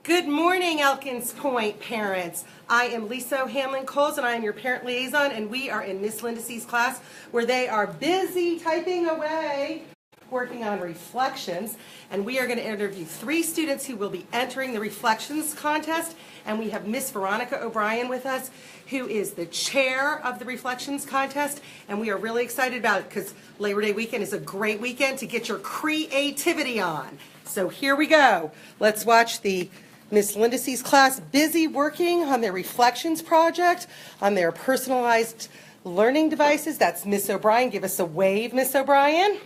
Good morning, Elkins Point parents. I am Lisa O'Hanlon-Coles, and I am your parent liaison, and we are in Miss Lindesay's class where they are busy typing away, working on reflections, and we are going to interview 3 students who will be entering the reflections contest, and we have Miss Veronica O'Brien with us, who is the chair of the reflections contest, and we are really excited about it because Labor Day weekend is a great weekend to get your creativity on. So here we go. Let's watch the Miss Lindesay's class busy working on their reflections project on their personalized learning devices. That's Miss O'Brien. Give us a wave, Miss O'Brien.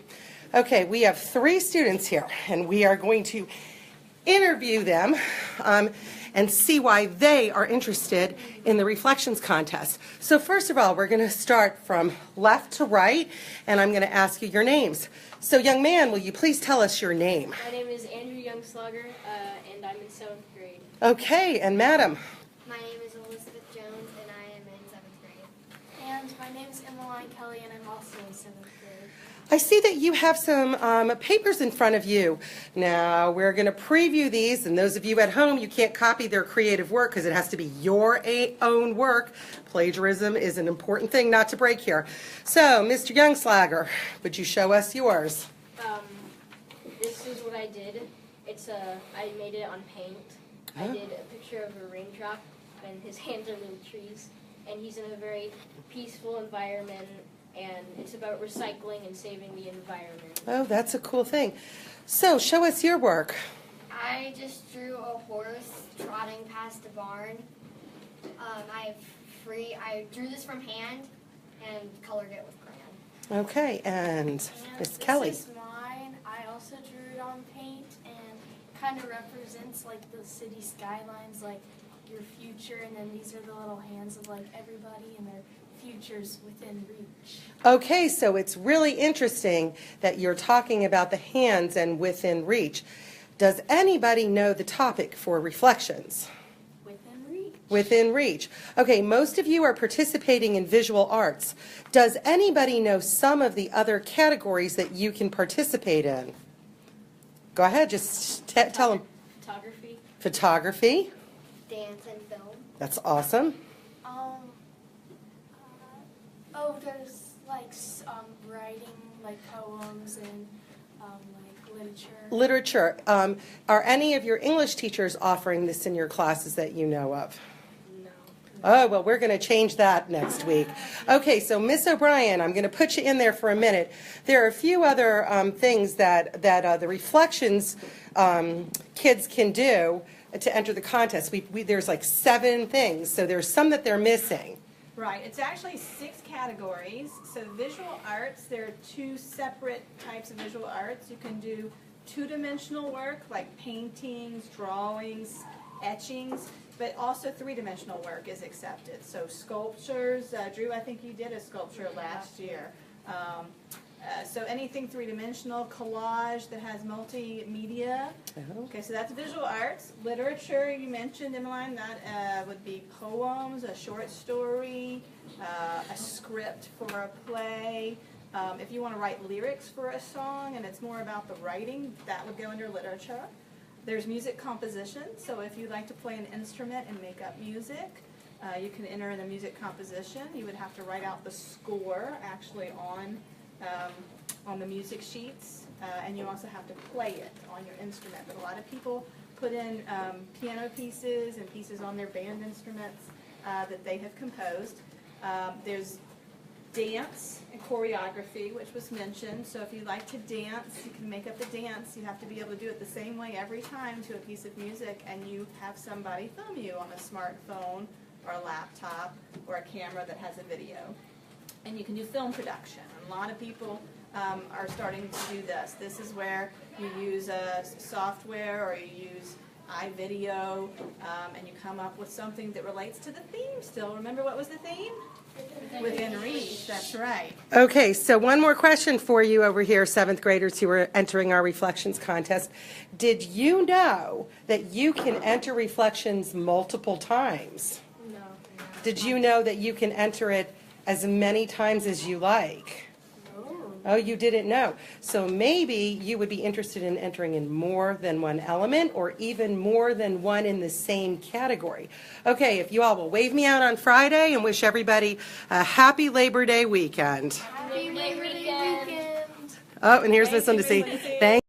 Okay, we have 3 students here, and we are going to interview them and see why they are interested in the reflections contest. So first of all, we're going to start from left to right, and I'm going to ask you your names. So young man, will you please tell us your name? My name is Andrew Youngslugger, and I'm in 7th grade. Okay, and madam? My name is Elizabeth Jones, and I am in 7th grade. And my name is Emmeline Kelly, and I'm also in 7th grade. I see that you have some papers in front of you. Now, we're going to preview these, and those of you at home, you can't copy their creative work because it has to be your own work. Plagiarism is an important thing not to break here. So, Mr. Youngslugger, would you show us yours? This is what I did. I made it on paint. I did a picture of a raindrop, and his hands are little trees, and he's in a very peaceful environment, and it's about recycling and saving the environment. Oh, that's a cool thing. So, show us your work. I just drew a horse trotting past a barn. I drew this from hand and colored it with crayon. Okay, and Miss Kelly. This is mine. I also drew it on paint, and kind of represents like the city skylines, like your future, and then these are the little hands of like everybody and their futures within reach. Okay, so it's really interesting that you're talking about the hands and within reach. Does anybody know the topic for reflections? Within reach. Within reach. Okay, most of you are participating in visual arts. Does anybody know some of the other categories that you can participate in? Go ahead, just tell them. Photography. Photography. Dance and film. That's awesome. There's like writing, like poems and like literature. Literature. Are any of your English teachers offering this in your classes that you know of? No. Oh, well, we're going to change that next week. Okay, so Miss O'Brien, I'm going to put you in there for a minute. There are a few other things that the reflections kids can do to enter the contest. There's like 7 things, so there's some that they're missing. Right, it's actually 6 categories. So visual arts, there are 2 separate types of visual arts. You can do 2-dimensional work like paintings, drawings, etchings, but also 3-dimensional work is accepted. So sculptures, Drew, I think you did a sculpture last year. So anything 3-dimensional, collage that has multimedia. Okay, so that's visual arts. Literature, you mentioned, Emmeline, that would be poems, a short story, a script for a play. If you want to write lyrics for a song and it's more about the writing, that would go under literature. There's music composition, so if you'd like to play an instrument and make up music, you can enter in a music composition. You would have to write out the score actually on the music sheets, and you also have to play it on your instrument. But a lot of people put in piano pieces and pieces on their band instruments that they have composed. There's dance and choreography, which was mentioned. So if you like to dance, you can make up a dance. You have to be able to do it the same way every time to a piece of music, and you have somebody film you on a smartphone or a laptop or a camera that has a video. And you can do film production. A lot of people are starting to do this. This is where you use software or you use iVideo, and you come up with something that relates to the theme still. Remember what was the theme? Within reach, that's right. Okay, so one more question for you over here, 7th graders who are entering our reflections contest. Did you know that you can enter reflections multiple times? No. Did you know that you can enter it as many times as you like? Oh, you didn't know. So maybe you would be interested in entering in more than one element or even more than one in the same category. Okay, if you all will wave me out on Friday and wish everybody a happy Labor Day weekend. Happy Labor Day weekend. Oh, and here's Thank this one you, to see. Miss Lindsay. Thank